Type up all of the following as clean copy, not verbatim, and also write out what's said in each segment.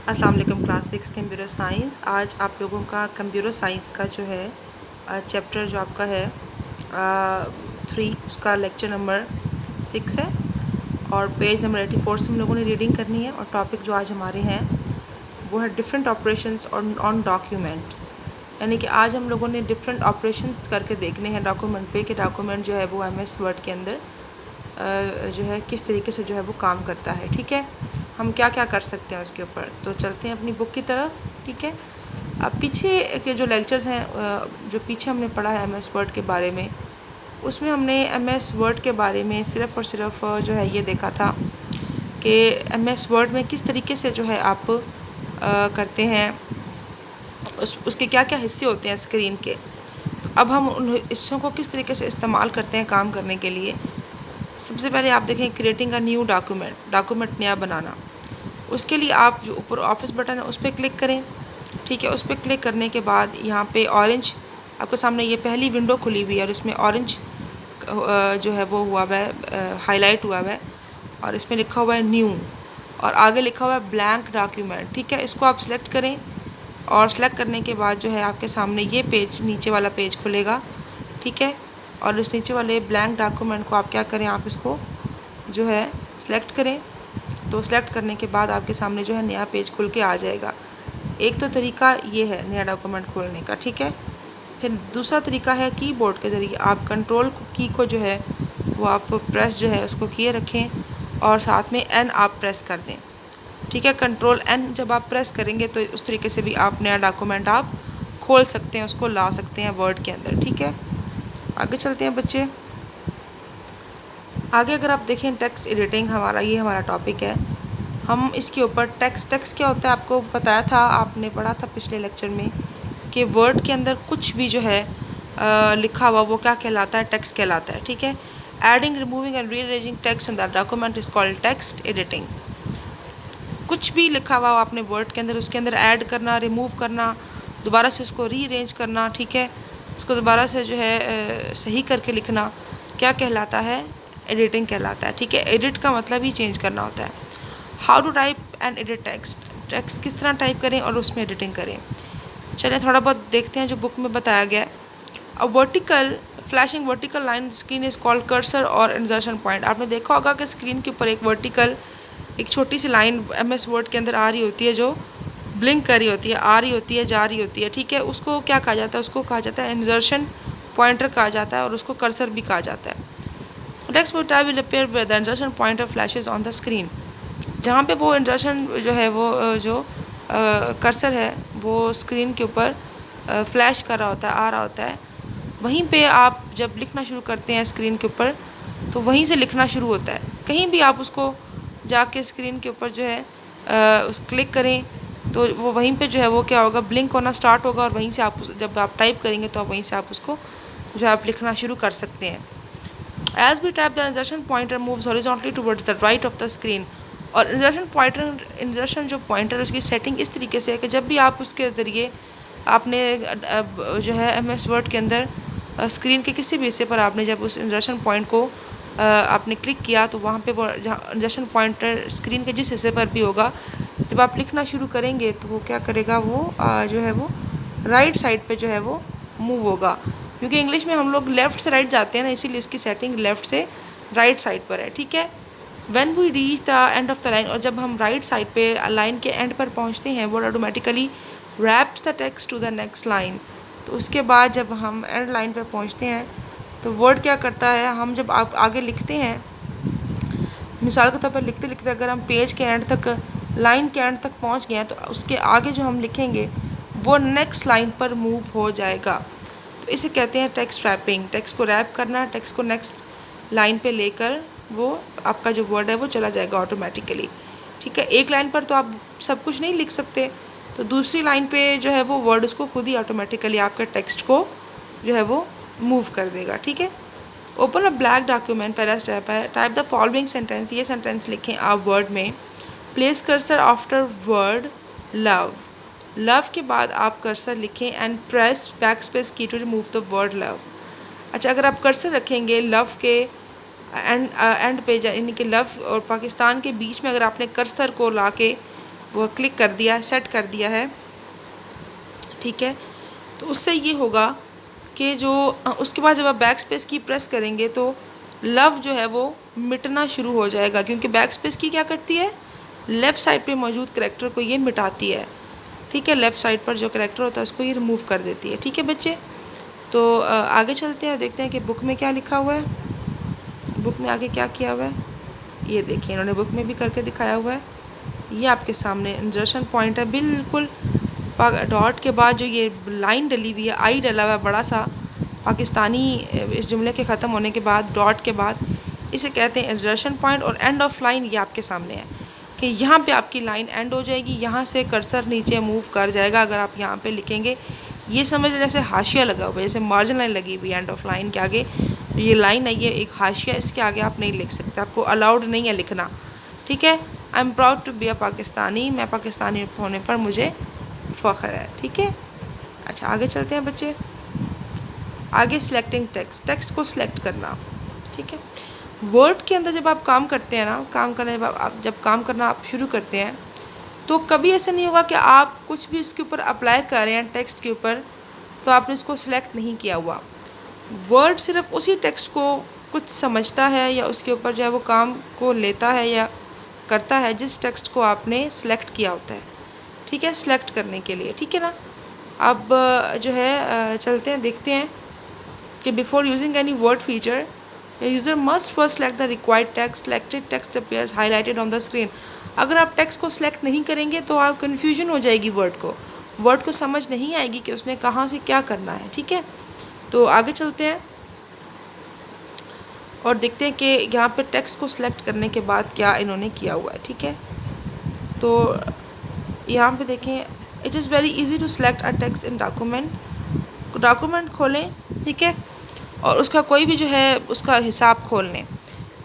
अस्सलाम वालेकुम class 6 computer science. आज आप लोगों का कंप्यूटर साइंस का जो है चैप्टर जो आपका है 3 उसका लेक्चर नंबर 6 है और पेज नंबर 84 से हम लोगों ने रीडिंग करनी है। और टॉपिक जो आज हमारे हैं वो है डिफरेंट ऑपरेशंस ऑन डॉक्यूमेंट, यानी कि आज हम लोगों ने डिफरेंट ऑपरेशंस करके देखने हैं डॉक्यूमेंट पे कि डॉक्यूमेंट जो है वो MS वर्ड के अंदर जो है किस तरीके से जो है वो काम करता है। ठीक है, हम क्या क्या कर सकते हैं उसके ऊपर। तो चलते हैं अपनी बुक की तरफ। ठीक है, अब पीछे के जो लेक्चर्स हैं जो पीछे हमने पढ़ा है MS वर्ड के बारे में, उसमें हमने MS वर्ड के बारे में सिर्फ़ और सिर्फ जो है ये देखा था कि MS वर्ड में किस तरीके से जो है आप करते हैं, उसके क्या क्या हिस्से होते हैं स्क्रीन के। तो अब हम उन हिस्सों को किस तरीके से इस्तेमाल करते हैं काम करने के लिए। सबसे पहले आप देखें क्रिएटिंग अ न्यू डॉक्यूमेंट नया बनाना। उसके लिए आप जो ऊपर ऑफिस बटन है उस पर क्लिक करें। ठीक है, उस पर क्लिक करने के बाद यहाँ पे ऑरेंज आपके सामने ये पहली विंडो खुली हुई है और इसमें ऑरेंज जो है वो हुआ हुआ है, हाईलाइट हुआ हुआ है और इसमें लिखा हुआ है न्यू और आगे लिखा हुआ है ब्लैंक डॉक्यूमेंट। ठीक है, इसको आप सिलेक्ट करें और सेलेक्ट करने के बाद जो है आपके सामने ये पेज, नीचे वाला पेज खुलेगा। ठीक है, और इस नीचे वाले ब्लैंक डॉक्यूमेंट को आप क्या करें, आप इसको जो है सिलेक्ट करें। तो सिलेक्ट करने के बाद आपके सामने जो है नया पेज खुल के आ जाएगा। एक तो तरीका ये है नया डॉक्यूमेंट खोलने का। ठीक है, फिर दूसरा तरीका है कीबोर्ड के ज़रिए आप कंट्रोल की को जो है वो आप प्रेस जो है उसको किए रखें और साथ में N आप प्रेस कर दें। ठीक है, कंट्रोल N जब आप प्रेस करेंगे तो उस तरीके से भी आप नया डॉक्यूमेंट आप खोल सकते हैं, उसको ला सकते हैं वर्ड के अंदर। ठीक है, आगे चलते हैं बच्चे। आगे अगर आप देखें टेक्स्ट एडिटिंग, हमारा टॉपिक है। हम इसके ऊपर टेक्स्ट क्या होता है आपको बताया था, आपने पढ़ा था पिछले लेक्चर में कि वर्ड के अंदर कुछ भी जो है लिखा हुआ वो क्या कहलाता है, टेक्स्ट कहलाता है। ठीक है, adding, removing and rearranging text in the document is called text editing. कुछ भी लिखा हुआ आपने वर्ड के अंदर, उसके अंदर ऐड करना, रिमूव करना, दोबारा से उसको रीअरेंज करना। ठीक है, उसको दोबारा से जो है सही करके लिखना, क्या कहलाता है, एडिटिंग कहलाता है। ठीक है, एडिट का मतलब ही चेंज करना होता है। How to type and edit text किस तरह टाइप करें और उसमें एडिटिंग करें। चलिए थोड़ा बहुत देखते हैं जो बुक में बताया गया है। A vertical flashing vertical line screen is called cursor और इंसर्शन पॉइंट। आपने देखा होगा कि स्क्रीन के ऊपर एक छोटी सी लाइन MS वर्ड के अंदर आ रही होती है, जो ब्लिंक कर रही होती है, आ रही होती है, जा रही होती है। ठीक है, उसको क्या कहा जाता है, उसको कहा जाता है इंसर्शन पॉइंटर कहा जाता है और उसको कर्सर भी कहा जाता है। Text type will appear with the insertion pointer flashes on the screen. जहाँ पे वो इंसर्शन जो है वो जो कर्सर है वो स्क्रीन के ऊपर फ्लैश कर रहा होता है, आ रहा होता है, वहीं पे आप जब लिखना शुरू करते हैं स्क्रीन के ऊपर तो वहीं से लिखना शुरू होता है। कहीं भी आप उसको जाके स्क्रीन के ऊपर जो है उस क्लिक करें तो वो वहीं पे जो है वो क्या होगा, ब्लिंक होना स्टार्ट होगा और वहीं से आप जब आप टाइप करेंगे तो आप वहीं से आप उसको जो है आप लिखना शुरू कर सकते हैं। As we tap, the insertion pointer moves horizontally towards the right of the screen। और इंसर्शन जो पॉइंटर उसकी सेटिंग इस तरीके से है कि जब भी आप उसके ज़रिए आपने जो है MS वर्ड के अंदर स्क्रीन के किसी भी हिस्से पर आपने जब उस इंसर्शन पॉइंट को आपने क्लिक किया तो वहाँ पे वो जहाँ इंसर्शन पॉइंटर स्क्रीन के जिस हिस्से पर भी होगा, जब आप लिखना शुरू करेंगे तो वो क्या करेगा, वो जो है वो राइट साइड पे जो है वो मूव होगा। क्योंकि इंग्लिश में हम लोग लेफ़्ट से राइट जाते हैं ना, इसीलिए उसकी सेटिंग लेफ़्ट से राइट साइड पर है। ठीक है, when we reach the end of the line, और जब हम राइट साइड पे लाइन के एंड पर पहुंचते हैं, वो automatically wraps the text to the next line. तो उसके बाद जब हम एंड लाइन पे पहुंचते हैं तो वर्ड क्या करता है, हम जब आप आगे लिखते हैं, मिसाल के तौर पर लिखते लिखते अगर हम पेज के एंड तक, लाइन के एंड तक पहुंच गए हैं तो उसके आगे जो हम लिखेंगे वो नेक्स्ट लाइन पर मूव हो जाएगा। तो इसे कहते हैं टेक्स्ट रैपिंग। टेक्स्ट को रैप करना, टेक्स्ट को नेक्स्ट लाइन पे लेकर वो आपका जो वर्ड है वो चला जाएगा ऑटोमेटिकली। ठीक है, एक लाइन पर तो आप सब कुछ नहीं लिख सकते, तो दूसरी लाइन पे जो है वो वर्ड उसको खुद ही ऑटोमेटिकली आपके टेक्स्ट को जो है वो मूव कर देगा। ठीक है, ओपन अ ब्लैक डॉक्यूमेंट, पहला स्टेप है टाइप द फॉलोइंग सेंटेंस। ये सेंटेंस लिखें आप वर्ड में। Place cursor after word love. Love के बाद आप कर्सर लिखें and press back space key to remove the word love. अच्छा, अगर आप कर्सर रखेंगे लव के एंड पे, यानी कि लव और पाकिस्तान के बीच में अगर आपने कर्सर को ला के वो क्लिक कर दिया है, सेट कर दिया है, ठीक है। तो उससे ये होगा कि जो उसके बाद जब आप बैक स्पेस की प्रेस करेंगे तो लव जो है वो मिटना शुरू हो जाएगा, क्योंकि बैक स्पेस की क्या करती है, लेफ़्ट साइड पे मौजूद करैक्टर को ये मिटाती है, ठीक है। लेफ़्ट साइड पर जो करैक्टर होता है उसको ये रिमूव कर देती है, ठीक है बच्चे। तो आगे चलते हैं और देखते हैं कि बुक में क्या लिखा हुआ है। बुक में आगे क्या किया हुआ है, ये देखिए इन्होंने बुक में भी करके दिखाया हुआ है। ये आपके सामने इंसर्शन पॉइंट है, बिल्कुल डॉट के बाद जो ये लाइन डली हुई है, आई डला हुआ है बड़ा सा पाकिस्तानी, इस जुमले के ख़त्म होने के बाद डॉट के बाद, इसे कहते हैं इंसर्शन पॉइंट। और एंड ऑफ लाइन ये आपके सामने है कि यहाँ पे आपकी लाइन एंड हो जाएगी, यहाँ से कर्सर नीचे मूव कर जाएगा। अगर आप यहाँ पे लिखेंगे, ये समझ जैसे हाशिया लगा हुआ है, जैसे मार्जिन लाइन लगी हुई है एंड ऑफ लाइन के आगे, तो ये लाइन है, ये एक हाशिया, इसके आगे आप नहीं लिख सकते, आपको अलाउड नहीं है लिखना, ठीक है। I am proud to be a Pakistani, मैं पाकिस्तानी होने पर मुझे फ़ख्र है, ठीक है। अच्छा आगे चलते हैं बच्चे। आगे सिलेक्टिंग टेक्स्ट, टेक्स्ट को सिलेक्ट करना, ठीक है। वर्ड के अंदर जब आप काम करते हैं ना, काम करने जब काम करना आप शुरू करते हैं तो कभी ऐसा नहीं होगा कि आप कुछ भी उसके ऊपर अप्लाई कर रहे हैं टेक्स्ट के ऊपर तो आपने उसको सिलेक्ट नहीं किया हुआ। वर्ड सिर्फ उसी टेक्स्ट को कुछ समझता है या उसके ऊपर जो है वो काम को लेता है या करता है जिस टेक्स्ट को आपने सेलेक्ट किया होता है, ठीक है, सेलेक्ट करने के लिए, ठीक है ना। अब जो है चलते हैं, देखते हैं कि before using any word feature user must first select the required text, selected text appears highlighted on the screen. अगर आप टेक्स्ट को सिलेक्ट नहीं करेंगे तो आप कन्फ्यूजन हो जाएगी, वर्ड को समझ नहीं आएगी कि उसने कहाँ से क्या करना है, ठीक है। तो आगे चलते हैं और देखते हैं कि यहाँ पे टेक्स्ट को सिलेक्ट करने के बाद क्या इन्होंने किया हुआ है, ठीक है। तो यहाँ पे देखें, it is very easy to select a text in document खोलें, ठीक है, और उसका कोई भी जो है उसका हिसाब खोल लें,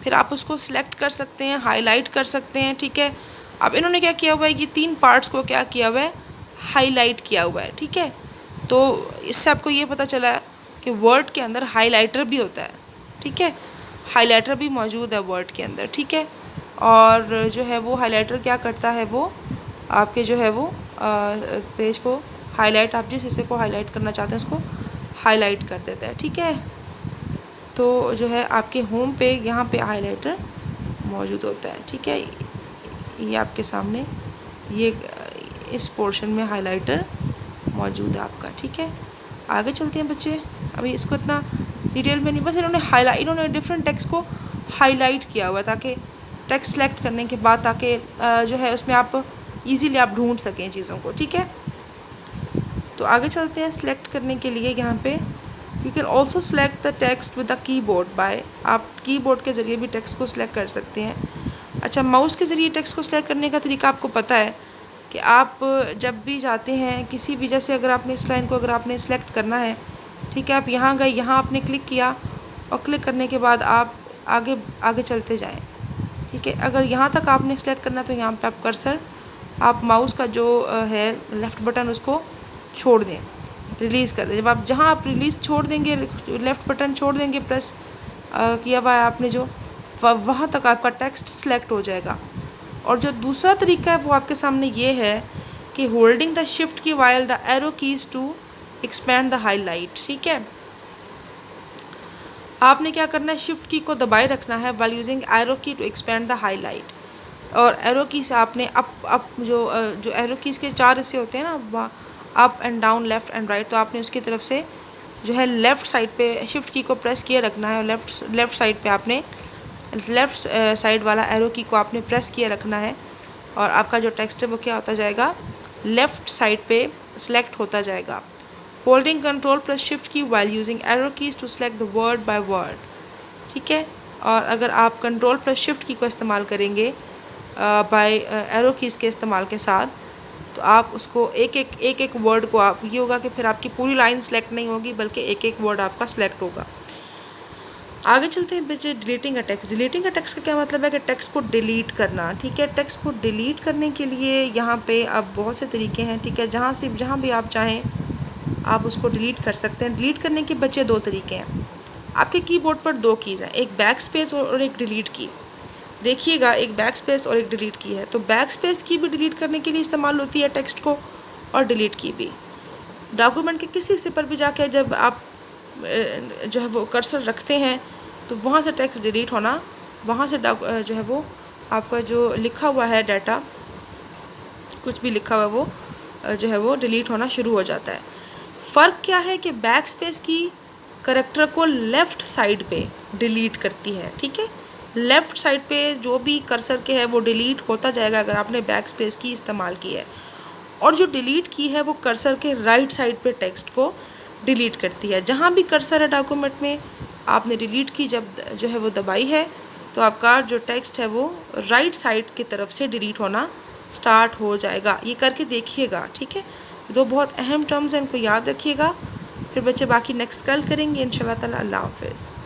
फिर आप उसको सिलेक्ट कर सकते हैं, हाईलाइट कर सकते हैं, ठीक है। अब इन्होंने क्या किया हुआ है, ये 3 पार्ट्स को क्या किया हुआ है, हाईलाइट किया हुआ है, ठीक है। तो इससे आपको ये पता चला है कि वर्ड के अंदर हाईलाइटर भी होता है, ठीक है, हाईलाइटर भी मौजूद है वर्ड के अंदर, ठीक है। और जो है वो हाईलाइटर क्या करता है, वो आपके जो है वो पेज को हाईलाइट, आप जिस हिस्से को हाईलाइट करना चाहते हैं उसको हाईलाइट कर देता है, ठीक है। तो जो है आपके होम पे यहाँ पे हाईलाइटर मौजूद होता है, ठीक है। ये आपके सामने ये इस पोर्शन में हाईलाइटर मौजूद है आपका, ठीक है। आगे चलते हैं बच्चे, अभी इसको इतना डिटेल में नहीं, बस इन्होंने डिफरेंट टेक्स्ट को हाईलाइट किया हुआ है ताकि टेक्स्ट सेलेक्ट करने के बाद ताकि जो है उसमें आप इजीली आप ढूंढ सकें चीज़ों को, ठीक है। तो आगे चलते हैं, सिलेक्ट करने के लिए यहाँ पे you can also select the text with the keyboard by, आप कीबोर्ड के ज़रिए भी टेक्स्ट को सिलेक्ट कर सकते हैं। अच्छा, माउस के ज़रिए टेक्स्ट को सिलेक्ट करने का तरीका आपको पता है कि आप जब भी जाते हैं किसी भी, जैसे अगर आपने इस लाइन को अगर आपने सेलेक्ट करना है, ठीक है, आप यहाँ गए, यहाँ आपने क्लिक किया और क्लिक करने के बाद आप आगे आगे चलते जाएं, ठीक है। अगर यहाँ तक आपने सेलेक्ट करना तो यहाँ पे आप कर्सर, आप माउस का जो है लेफ़्ट बटन उसको छोड़ दें, रिलीज़ कर दें। जब आप जहाँ आप रिलीज़ छोड़ देंगे, लेफ़्ट बटन छोड़ देंगे प्रेस किया हुआ है आपने जो, वहाँ तक आपका टेक्स्ट सेलेक्ट हो जाएगा। और जो दूसरा तरीका है वो आपके सामने ये है कि holding the shift key while the arrow keys to expand the highlight, ठीक है। आपने क्या करना है, शिफ्ट की को दबाए रखना है वाइल यूजिंग एरो की टू एक्सपैंड द हाईलाइट, और एरो की से आपने अप जो एरो कीज़ के 4 हिस्से होते हैं ना, up and down, left and right, तो आपने उसकी तरफ से जो है लेफ़्ट साइड पे शिफ्ट की को प्रेस किए रखना है और लेफ़्ट साइड पे आपने लेफ़्ट साइड वाला एरो की को आपने प्रेस किए रखना है और आपका जो टेक्स्ट है वो क्या होता जाएगा, लेफ़्ट साइड पे सिलेक्ट होता जाएगा। Holding control press shift key while using arrow keys to select the word by word, ठीक है। और अगर आप कंट्रोल प्रेस शिफ्ट की को इस्तेमाल करेंगे बाय एरो कीज़ के इस्तेमाल के साथ, तो आप उसको एक एक वर्ड को आप, ये होगा कि फिर आपकी पूरी लाइन सेलेक्ट नहीं होगी बल्कि एक एक वर्ड आपका सेलेक्ट होगा। आगे चलते हैं बच्चे, deleting a text. Deleting a text का क्या मतलब है कि टेक्स्ट को डिलीट करना, ठीक है। टेक्स्ट को डिलीट करने के लिए यहाँ पे अब बहुत से तरीके हैं, ठीक है। जहाँ भी आप चाहें आप उसको डिलीट कर सकते हैं। डिलीट करने के बच्चे 2 तरीके हैं। आपके कीबोर्ड पर 2 कीज़ हैं, एक बैक स्पेस और एक डिलीट की। देखिएगा एक बैक स्पेस और एक डिलीट की है, तो बैक स्पेस की भी डिलीट करने के लिए इस्तेमाल होती है टेक्स्ट को, और डिलीट की भी। डॉक्यूमेंट के किसी हिस्से पर भी जाके जब आप जो है वो कर्सर रखते हैं तो वहाँ से टेक्स्ट डिलीट होना, वहाँ से जो है वो आपका जो लिखा हुआ है डाटा, कुछ भी लिखा हुआ है वो जो है वो डिलीट होना शुरू हो जाता है। फ़र्क क्या है कि बैक स्पेस की करैक्टर को लेफ़्ट साइड पे डिलीट करती है, ठीक है। लेफ़्ट साइड पे जो भी कर्सर के है वो डिलीट होता जाएगा अगर आपने बैक स्पेस की इस्तेमाल की है, और जो डिलीट की है वो कर्सर के राइट साइड पे टेक्स्ट को डिलीट करती है। जहाँ भी कर्सर है डॉक्यूमेंट में, आपने डिलीट की जब जो है वो दबाई है, तो आपका जो टेक्स्ट है वो राइट साइड की तरफ से डिलीट होना स्टार्ट हो जाएगा। ये करके देखिएगा, ठीक है। दो बहुत अहम टर्म्स हैं, इनको याद रखिएगा। फिर बच्चे बाकी नेक्स्ट कल करेंगे इंशाल्लाह ताला। अल्लाह हाफ़िज़।